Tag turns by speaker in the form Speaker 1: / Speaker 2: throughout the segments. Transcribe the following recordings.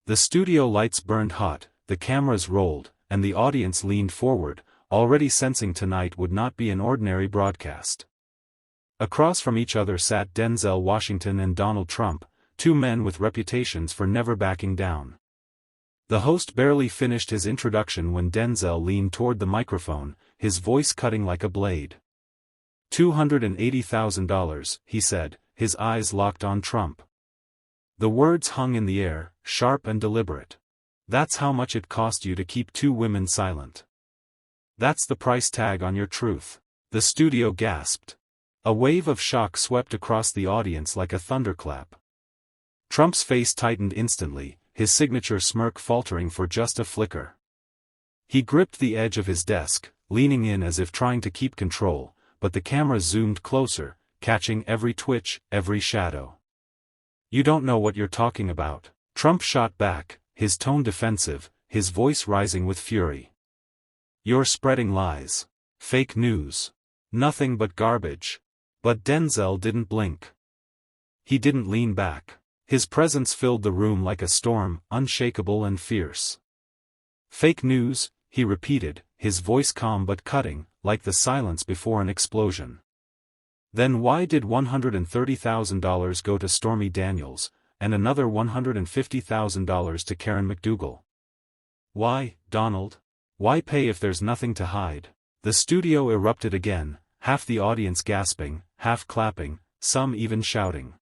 Speaker 1: The studio lights burned hot, the cameras rolled, and the audience leaned forward, already sensing tonight would not be an ordinary broadcast. Across from each other sat Denzel Washington and Donald Trump, two men with reputations for never backing down. The host barely finished his introduction when Denzel leaned toward the microphone, his voice cutting like a blade. $280,000, he said, his eyes locked on Trump. The words hung in the air, sharp and deliberate. That's how much it cost you to keep two women silent. That's the price tag on your truth. The studio gasped. A wave of shock swept across the audience like a thunderclap. Trump's face tightened instantly, his signature smirk faltering for just a flicker. He gripped the edge of his desk, leaning in as if trying to keep control, but the camera zoomed closer, catching every twitch, every shadow. You don't know what you're talking about, Trump shot back, his tone defensive, his voice rising with fury. You're spreading lies. Fake news. Nothing but garbage. But Denzel didn't blink. He didn't lean back. His presence filled the room like a storm, unshakable and fierce. Fake news, he repeated, his voice calm but cutting, like the silence before an explosion. Then why did $130,000 go to Stormy Daniels, and another $150,000 to Karen McDougal? Why, Donald? Why pay if there's nothing to hide? The studio erupted again, half the audience gasping, half clapping, some even shouting.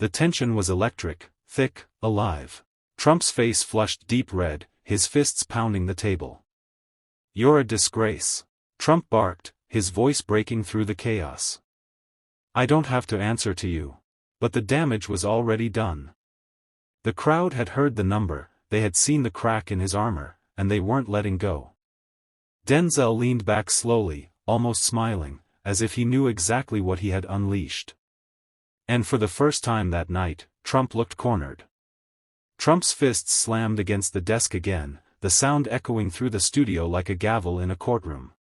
Speaker 1: The tension was electric, thick, alive. Trump's face flushed deep red, his fists pounding the table. You're a disgrace. Trump barked, his voice breaking through the chaos. I don't have to answer to you. But the damage was already done. The crowd had heard the number, they had seen the crack in his armor, and they weren't letting go. Denzel leaned back slowly, almost smiling, as if he knew exactly what he had unleashed. And for the first time that night, Trump looked cornered. Trump's fists slammed against the desk again, the sound echoing through the studio like a gavel in a courtroom.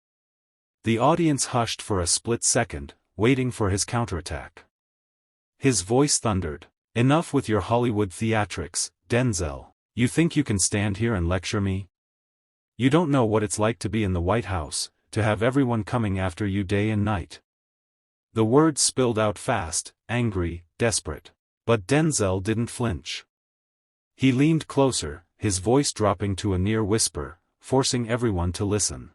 Speaker 1: The audience hushed for a split second, waiting for his counterattack. His voice thundered, "Enough with your Hollywood theatrics, Denzel. You think you can stand here and lecture me? You don't know what it's like to be in the White House, to have everyone coming after you day and night." The words spilled out fast, angry, desperate. But Denzel didn't flinch. He leaned closer, his voice dropping to a near whisper, forcing everyone to listen.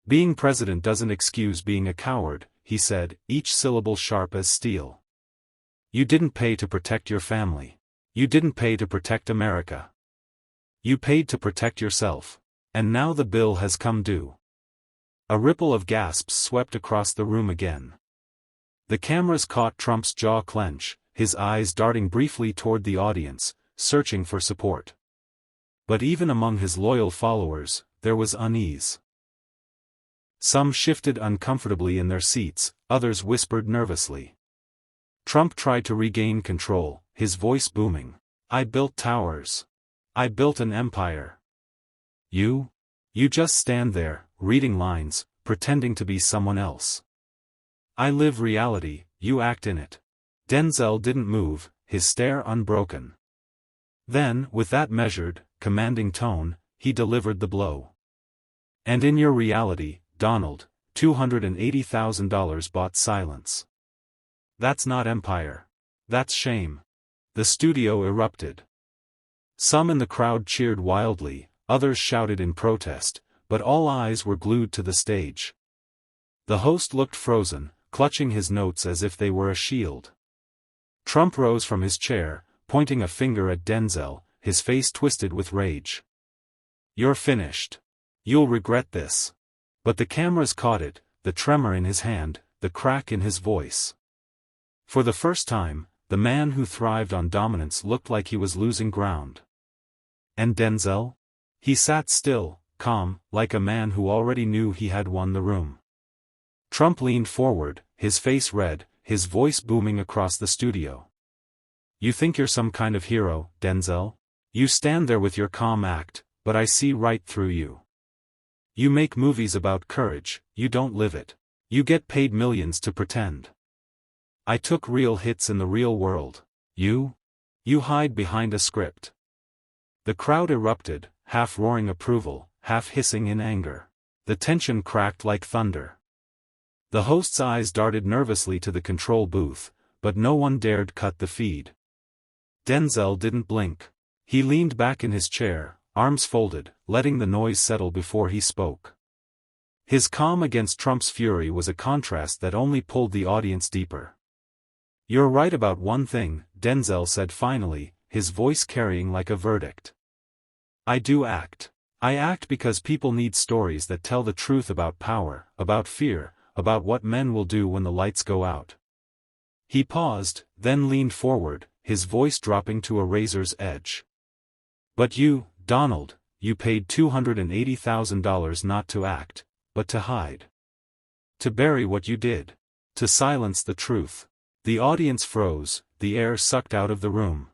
Speaker 1: Being president doesn't excuse being a coward, he said, each syllable sharp as steel. You didn't pay to protect your family. You didn't pay to protect America. You paid to protect yourself. And now the bill has come due. A ripple of gasps swept across the room again. The cameras caught Trump's jaw clench, his eyes darting briefly toward the audience, searching for support. But even among his loyal followers, there was unease. Some shifted uncomfortably in their seats, others whispered nervously. Trump tried to regain control, his voice booming. I built towers. I built an empire. You just stand there, reading lines, pretending to be someone else. I live reality, you act in it. Denzel didn't move, his stare unbroken. Then, with that measured, commanding tone, he delivered the blow. And in your reality, Donald, $280,000 bought silence. That's not empire. That's shame. The studio erupted. Some in the crowd cheered wildly, others shouted in protest, but all eyes were glued to the stage. The host looked frozen, clutching his notes as if they were a shield. Trump rose from his chair, pointing a finger at Denzel, his face twisted with rage. You're finished. You'll regret this. But the cameras caught it, the tremor in his hand, the crack in his voice. For the first time, the man who thrived on dominance looked like he was losing ground. And Denzel? He sat still, calm, like a man who already knew he had won the room. Trump leaned forward, his face red, his voice booming across the studio. You think you're some kind of hero, Denzel? You stand there with your calm act, but I see right through you. You make movies about courage, you don't live it. You get paid millions to pretend. I took real hits in the real world. You hide behind a script. The crowd erupted, half roaring approval, half hissing in anger. The tension cracked like thunder. The host's eyes darted nervously to the control booth, but no one dared cut the feed. Denzel didn't blink. He leaned back in his chair, arms folded, letting the noise settle before he spoke. His calm against Trump's fury was a contrast that only pulled the audience deeper. "You're right about one thing," Denzel said finally, his voice carrying like a verdict. "I do act. I act because people need stories that tell the truth about power, about fear, about what men will do when the lights go out." He paused, then leaned forward, his voice dropping to a razor's edge. "But you, Donald, you paid $280,000 not to act, but to hide. To bury what you did. To silence the truth." The audience froze, the air sucked out of the room.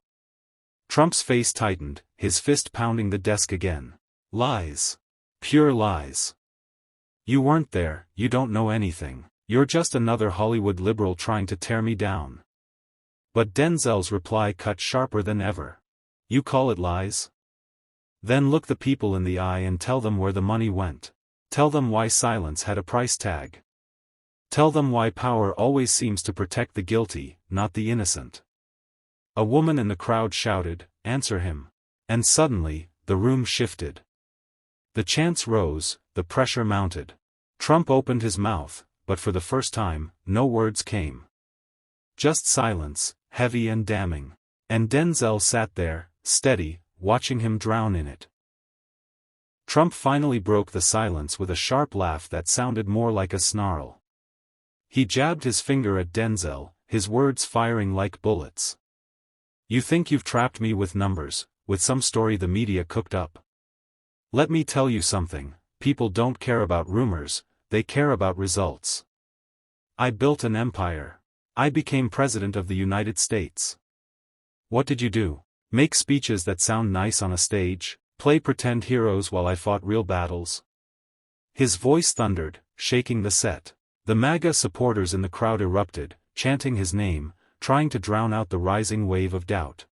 Speaker 1: Trump's face tightened, his fist pounding the desk again. "Lies. Pure lies. You weren't there, you don't know anything. You're just another Hollywood liberal trying to tear me down." But Denzel's reply cut sharper than ever. "You call it lies? Then look the people in the eye and tell them where the money went. Tell them why silence had a price tag. Tell them why power always seems to protect the guilty, not the innocent." A woman in the crowd shouted, "Answer him." And suddenly, the room shifted. The chants rose, the pressure mounted. Trump opened his mouth, but for the first time, no words came. Just silence, heavy and damning. And Denzel sat there, steady, watching him drown in it. Trump finally broke the silence with a sharp laugh that sounded more like a snarl. He jabbed his finger at Denzel, his words firing like bullets. "You think you've trapped me with numbers, with some story the media cooked up? Let me tell you something, people don't care about rumors, they care about results. I built an empire. I became president of the United States. What did you do? Make speeches that sound nice on a stage, play pretend heroes while I fought real battles?" His voice thundered, shaking the set. The MAGA supporters in the crowd erupted, chanting his name, trying to drown out the rising wave of doubt.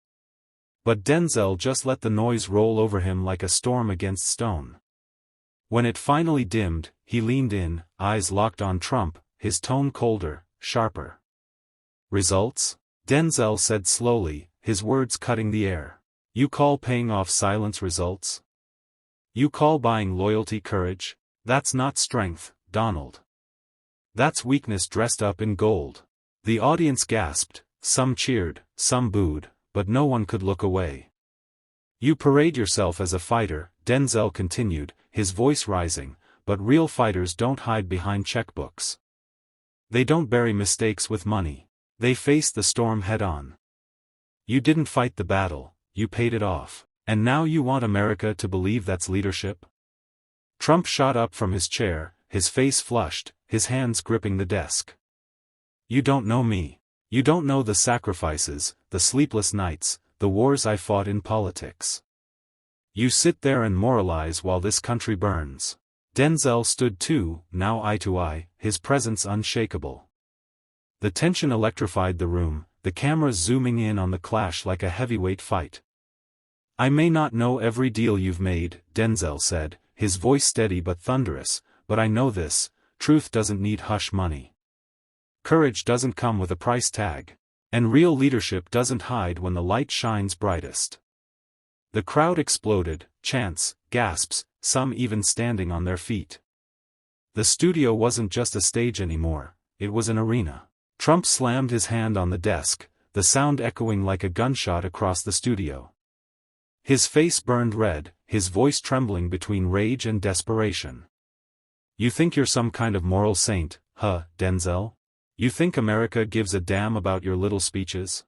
Speaker 1: But Denzel just let the noise roll over him like a storm against stone. When it finally dimmed, he leaned in, eyes locked on Trump, his tone colder, sharper. "Results?" Denzel said slowly, his words cutting the air. "You call paying off silence results? You call buying loyalty courage? That's not strength, Donald. That's weakness dressed up in gold." The audience gasped, some cheered, some booed, but no one could look away. "You parade yourself as a fighter," Denzel continued, his voice rising, "but real fighters don't hide behind checkbooks. They don't bury mistakes with money. They face the storm head-on. You didn't fight the battle, you paid it off. And now you want America to believe that's leadership?" Trump shot up from his chair, his face flushed, his hands gripping the desk. "You don't know me. You don't know the sacrifices, the sleepless nights, the wars I fought in politics. You sit there and moralize while this country burns." Denzel stood too, now eye to eye, his presence unshakable. The tension electrified the room, the cameras zooming in on the clash like a heavyweight fight. "I may not know every deal you've made," Denzel said, his voice steady but thunderous, "but I know this, truth doesn't need hush money. Courage doesn't come with a price tag. And real leadership doesn't hide when the light shines brightest." The crowd exploded, chants, gasps, some even standing on their feet. The studio wasn't just a stage anymore, it was an arena. Trump slammed his hand on the desk, the sound echoing like a gunshot across the studio. His face burned red, his voice trembling between rage and desperation. "You think you're some kind of moral saint, huh, Denzel? You think America gives a damn about your little speeches?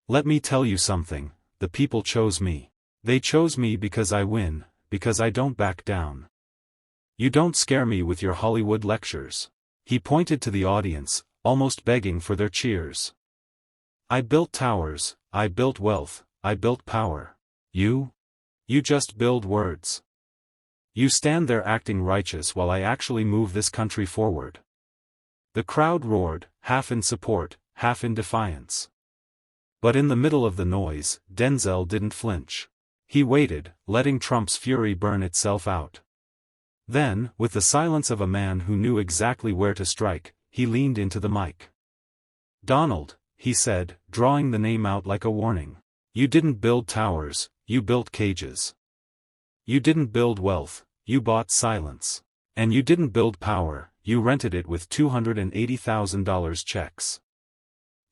Speaker 1: Let me tell you something, the people chose me. They chose me because I win, because I don't back down. You don't scare me with your Hollywood lectures." He pointed to the audience, almost begging for their cheers. "I built towers, I built wealth, I built power. You just build words. You stand there acting righteous while I actually move this country forward." The crowd roared, half in support, half in defiance. But in the middle of the noise, Denzel didn't flinch. He waited, letting Trump's fury burn itself out. Then, with the silence of a man who knew exactly where to strike, he leaned into the mic. "Donald," he said, drawing the name out like a warning. "You didn't build towers, you built cages. You didn't build wealth, you bought silence. And you didn't build power, you rented it with $280,000 checks."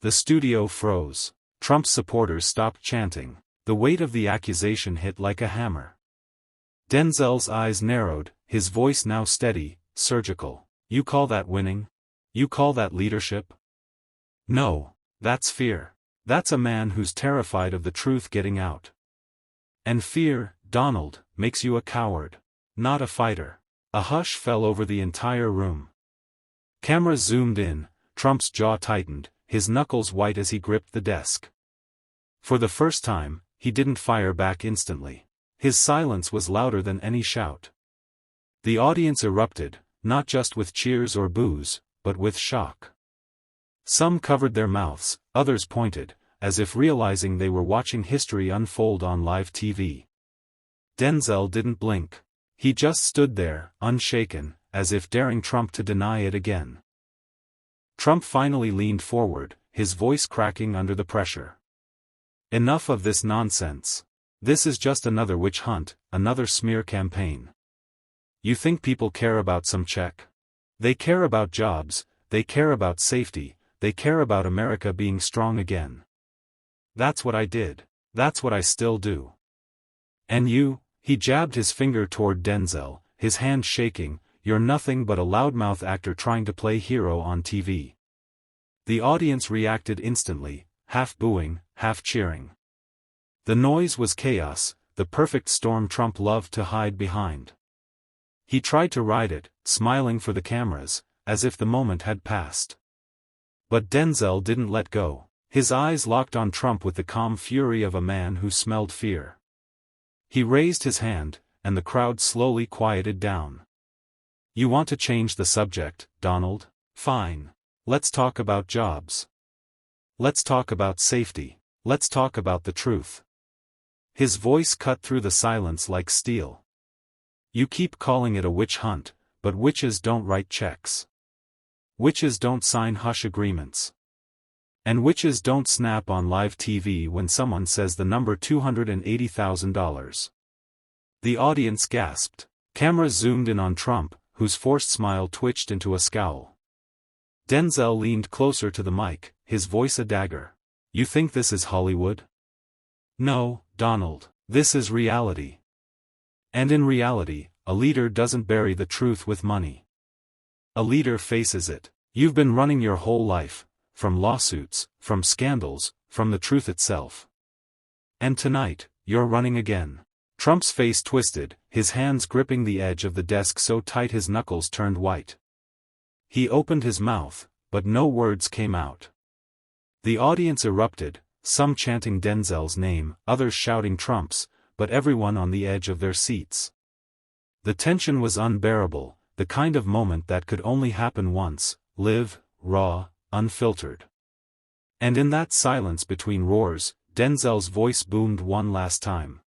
Speaker 1: The studio froze. Trump's supporters stopped chanting. The weight of the accusation hit like a hammer. Denzel's eyes narrowed, his voice now steady, surgical. "You call that winning? You call that leadership? No, that's fear. That's a man who's terrified of the truth getting out. And fear, Donald, makes you a coward, not a fighter." A hush fell over the entire room. Cameras zoomed in, Trump's jaw tightened, his knuckles white as he gripped the desk. For the first time, he didn't fire back instantly. His silence was louder than any shout. The audience erupted, not just with cheers or boos, but with shock. Some covered their mouths, others pointed, as if realizing they were watching history unfold on live TV. Denzel didn't blink. He just stood there, unshaken, as if daring Trump to deny it again. Trump finally leaned forward, his voice cracking under the pressure. "Enough of this nonsense. This is just another witch hunt, another smear campaign. You think people care about some check? They care about jobs, they care about safety, they care about America being strong again. That's what I did. That's what I still do. And you," he jabbed his finger toward Denzel, his hand shaking, "you're nothing but a loudmouth actor trying to play hero on TV." The audience reacted instantly, half booing, half cheering. The noise was chaos, the perfect storm Trump loved to hide behind. He tried to ride it, smiling for the cameras, as if the moment had passed. But Denzel didn't let go. His eyes locked on Trump with the calm fury of a man who smelled fear. He raised his hand, and the crowd slowly quieted down. "You want to change the subject, Donald? Fine. Let's talk about jobs. Let's talk about safety. Let's talk about the truth." His voice cut through the silence like steel. "You keep calling it a witch hunt, but witches don't write checks. Witches don't sign hush agreements. And witches don't snap on live TV when someone says the number $280,000. The audience gasped. Cameras zoomed in on Trump, whose forced smile twitched into a scowl. Denzel leaned closer to the mic, his voice a dagger. "You think this is Hollywood? No, Donald, this is reality. And in reality, a leader doesn't bury the truth with money. A leader faces it. You've been running your whole life, from lawsuits, from scandals, from the truth itself. And tonight, you're running again." Trump's face twisted, his hands gripping the edge of the desk so tight his knuckles turned white. He opened his mouth, but no words came out. The audience erupted, some chanting Denzel's name, others shouting Trump's, but everyone on the edge of their seats. The tension was unbearable, the kind of moment that could only happen once, live, raw, unfiltered. And in that silence between roars, Denzel's voice boomed one last time.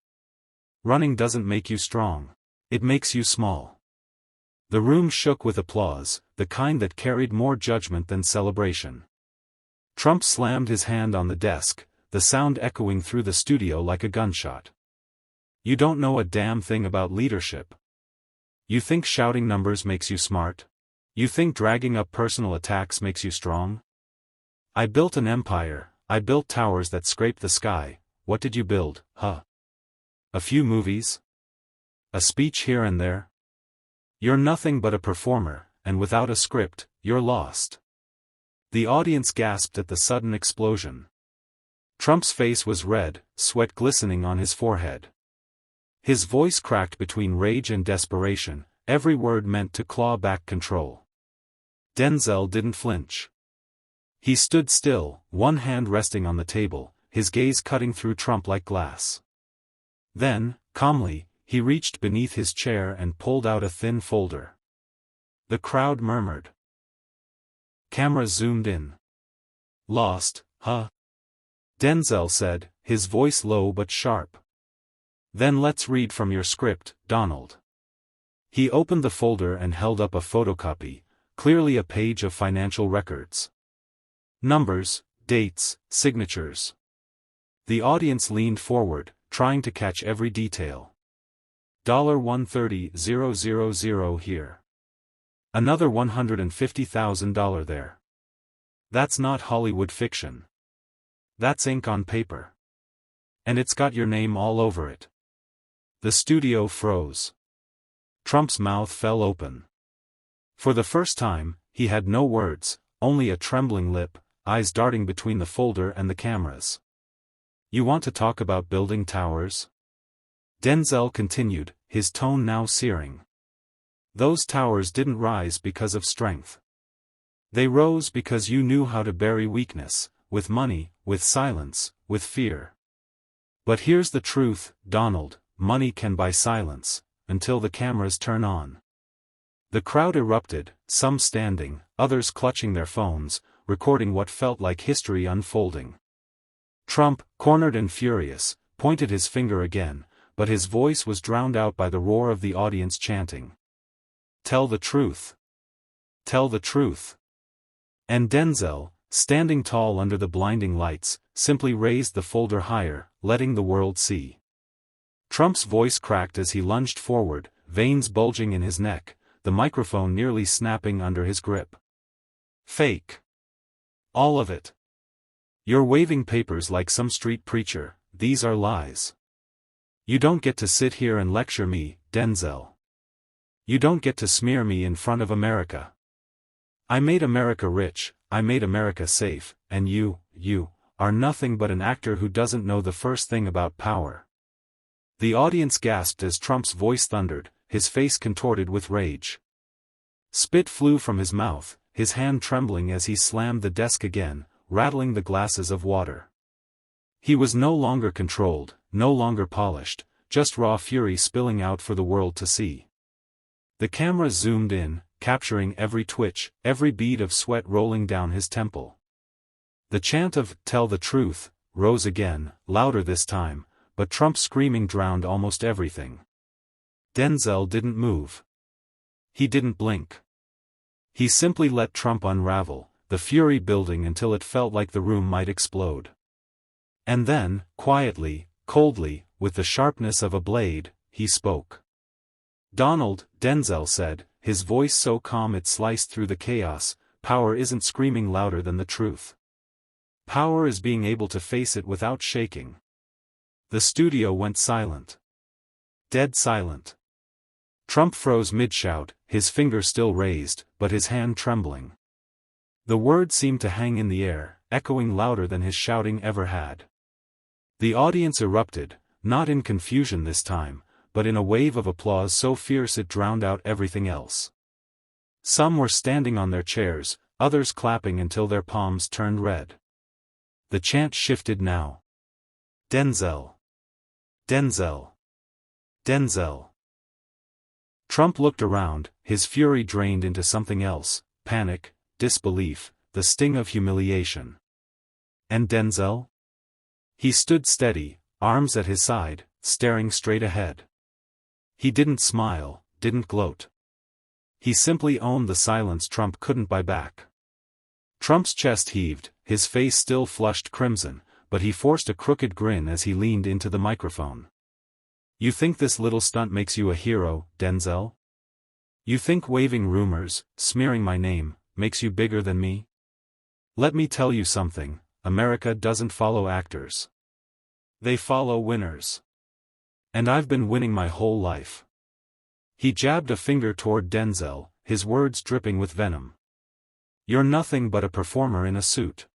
Speaker 1: "Running doesn't make you strong. It makes you small." The room shook with applause, the kind that carried more judgment than celebration. Trump slammed his hand on the desk, the sound echoing through the studio like a gunshot. "You don't know a damn thing about leadership. You think shouting numbers makes you smart? You think dragging up personal attacks makes you strong? I built an empire, I built towers that scrape the sky. What did you build, huh? A few movies? A speech here and there? You're nothing but a performer, and without a script, you're lost." The audience gasped at the sudden explosion. Trump's face was red, sweat glistening on his forehead. His voice cracked between rage and desperation, every word meant to claw back control. Denzel didn't flinch. He stood still, one hand resting on the table, his gaze cutting through Trump like glass. Then, calmly, he reached beneath his chair and pulled out a thin folder. The crowd murmured. Cameras zoomed in. "Lost, huh?" Denzel said, his voice low but sharp. Then let's read from your script, Donald. He opened the folder and held up a photocopy, clearly a page of financial records. Numbers, dates, signatures. The audience leaned forward, trying to catch every detail. $130,000 here. Another $150,000 there. That's not Hollywood fiction. That's ink on paper. And it's got your name all over it. The studio froze. Trump's mouth fell open. For the first time, he had no words, only a trembling lip, eyes darting between the folder and the cameras. You want to talk about building towers? Denzel continued, his tone now searing. Those towers didn't rise because of strength. They rose because you knew how to bury weakness, with money, with silence, with fear. But here's the truth, Donald, money can buy silence, until the cameras turn on. The crowd erupted, some standing, others clutching their phones, recording what felt like history unfolding. Trump, cornered and furious, pointed his finger again, but his voice was drowned out by the roar of the audience chanting. Tell the truth. Tell the truth. And Denzel, standing tall under the blinding lights, simply raised the folder higher, letting the world see. Trump's voice cracked as he lunged forward, veins bulging in his neck, the microphone nearly snapping under his grip. Fake. All of it. You're waving papers like some street preacher, these are lies. You don't get to sit here and lecture me, Denzel. You don't get to smear me in front of America. I made America rich, I made America safe, and you are nothing but an actor who doesn't know the first thing about power. The audience gasped as Trump's voice thundered, his face contorted with rage. Spit flew from his mouth, his hand trembling as he slammed the desk again, rattling the glasses of water. He was no longer controlled, no longer polished, just raw fury spilling out for the world to see. The camera zoomed in, capturing every twitch, every bead of sweat rolling down his temple. The chant of "Tell the truth" rose again, louder this time, but Trump's screaming drowned almost everything. Denzel didn't move. He didn't blink. He simply let Trump unravel, the fury building until it felt like the room might explode. And then, quietly, coldly, with the sharpness of a blade, he spoke. Donald, Denzel said, his voice so calm it sliced through the chaos, power isn't screaming louder than the truth. Power is being able to face it without shaking. The studio went silent. Dead silent. Trump froze mid-shout, his finger still raised, but his hand trembling. The words seemed to hang in the air, echoing louder than his shouting ever had. The audience erupted, not in confusion this time, but in a wave of applause so fierce it drowned out everything else. Some were standing on their chairs, others clapping until their palms turned red. The chant shifted now. Denzel. Denzel. Denzel. Trump looked around, his fury drained into something else, panic, disbelief, the sting of humiliation. And Denzel? He stood steady, arms at his side, staring straight ahead. He didn't smile, didn't gloat. He simply owned the silence Trump couldn't buy back. Trump's chest heaved, his face still flushed crimson, but he forced a crooked grin as he leaned into the microphone. You think this little stunt makes you a hero, Denzel? You think waving rumors, smearing my name, makes you bigger than me? Let me tell you something, America doesn't follow actors. They follow winners. And I've been winning my whole life. He jabbed a finger toward Denzel, his words dripping with venom. You're nothing but a performer in a suit.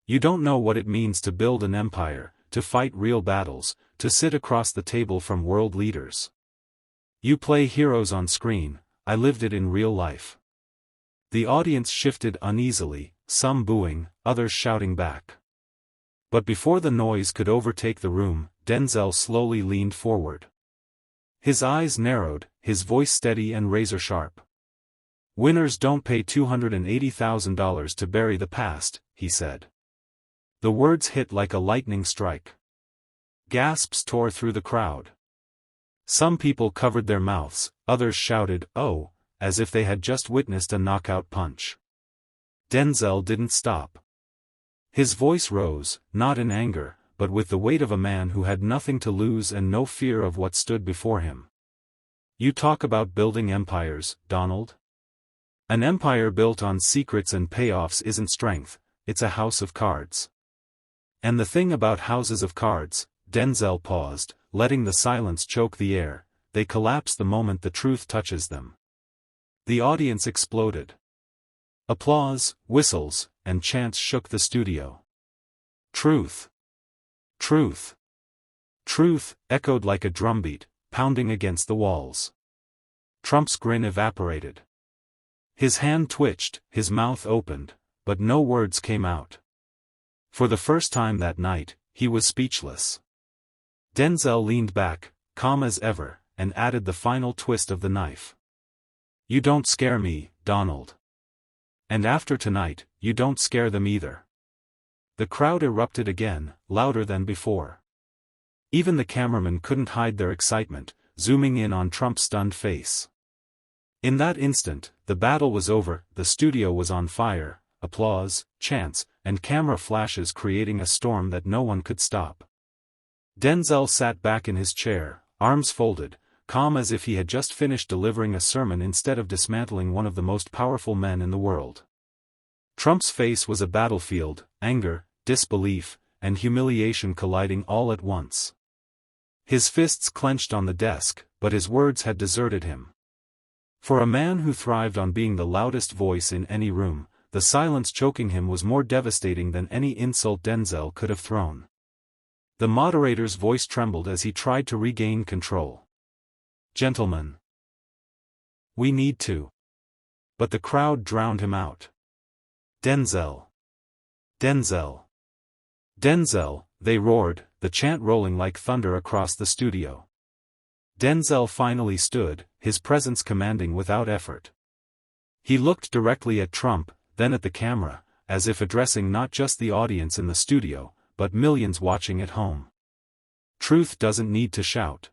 Speaker 1: You don't know what it means to build an empire, to fight real battles, to sit across the table from world leaders. You play heroes on screen, I lived it in real life. The audience shifted uneasily, some booing, others shouting back. But before the noise could overtake the room, Denzel slowly leaned forward. His eyes narrowed, his voice steady and razor-sharp. Winners don't pay $280,000 to bury the past, he said. The words hit like a lightning strike. Gasps tore through the crowd. Some people covered their mouths, others shouted, "Oh," as if they had just witnessed a knockout punch. Denzel didn't stop. His voice rose, not in anger, but with the weight of a man who had nothing to lose and no fear of what stood before him. "You talk about building empires, Donald? An empire built on secrets and payoffs isn't strength, it's a house of cards. And the thing about houses of cards," Denzel paused, letting the silence choke the air, "they collapse the moment the truth touches them." The audience exploded. Applause, whistles, and chants shook the studio. "Truth! Truth! Truth!" echoed like a drumbeat, pounding against the walls. Trump's grin evaporated. His hand twitched, his mouth opened, but no words came out. For the first time that night, he was speechless. Denzel leaned back, calm as ever, and added the final twist of the knife. "You don't scare me, Donald. And after tonight, you don't scare them either." The crowd erupted again, louder than before. Even the cameramen couldn't hide their excitement, zooming in on Trump's stunned face. In that instant, the battle was over, the studio was on fire, applause, chants, and camera flashes creating a storm that no one could stop. Denzel sat back in his chair, arms folded, calm as if he had just finished delivering a sermon instead of dismantling one of the most powerful men in the world. Trump's face was a battlefield, anger, disbelief, and humiliation colliding all at once. His fists clenched on the desk, but his words had deserted him. For a man who thrived on being the loudest voice in any room, the silence choking him was more devastating than any insult Denzel could have thrown. The moderator's voice trembled as he tried to regain control. "Gentlemen, we need to." But the crowd drowned him out. "Denzel! Denzel! Denzel!" they roared, the chant rolling like thunder across the studio. Denzel finally stood, his presence commanding without effort. He looked directly at Trump, then at the camera, as if addressing not just the audience in the studio, but millions watching at home. "Truth doesn't need to shout.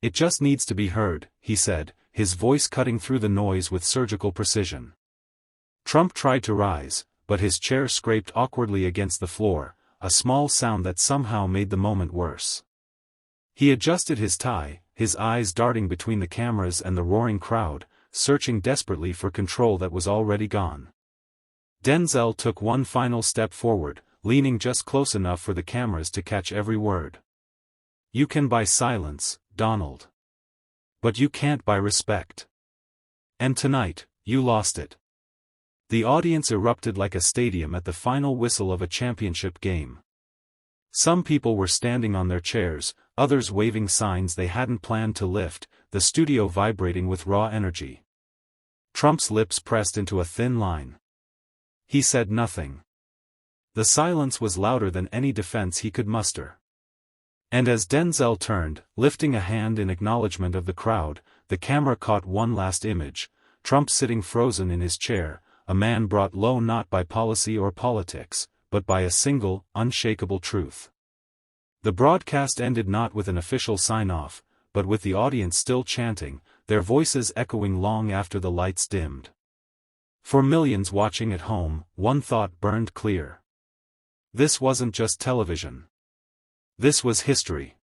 Speaker 1: It just needs to be heard," he said, his voice cutting through the noise with surgical precision. Trump tried to rise, but his chair scraped awkwardly against the floor, a small sound that somehow made the moment worse. He adjusted his tie, his eyes darting between the cameras and the roaring crowd, searching desperately for control that was already gone. Denzel took one final step forward, leaning just close enough for the cameras to catch every word. "You can buy silence, Donald. But you can't buy respect. And tonight, you lost it." The audience erupted like a stadium at the final whistle of a championship game. Some people were standing on their chairs, others waving signs they hadn't planned to lift, the studio vibrating with raw energy. Trump's lips pressed into a thin line. He said nothing. The silence was louder than any defense he could muster. And as Denzel turned, lifting a hand in acknowledgement of the crowd, the camera caught one last image, Trump sitting frozen in his chair, a man brought low not by policy or politics, but by a single, unshakable truth. The broadcast ended not with an official sign-off, but with the audience still chanting, their voices echoing long after the lights dimmed. For millions watching at home, one thought burned clear. This wasn't just television. This was history.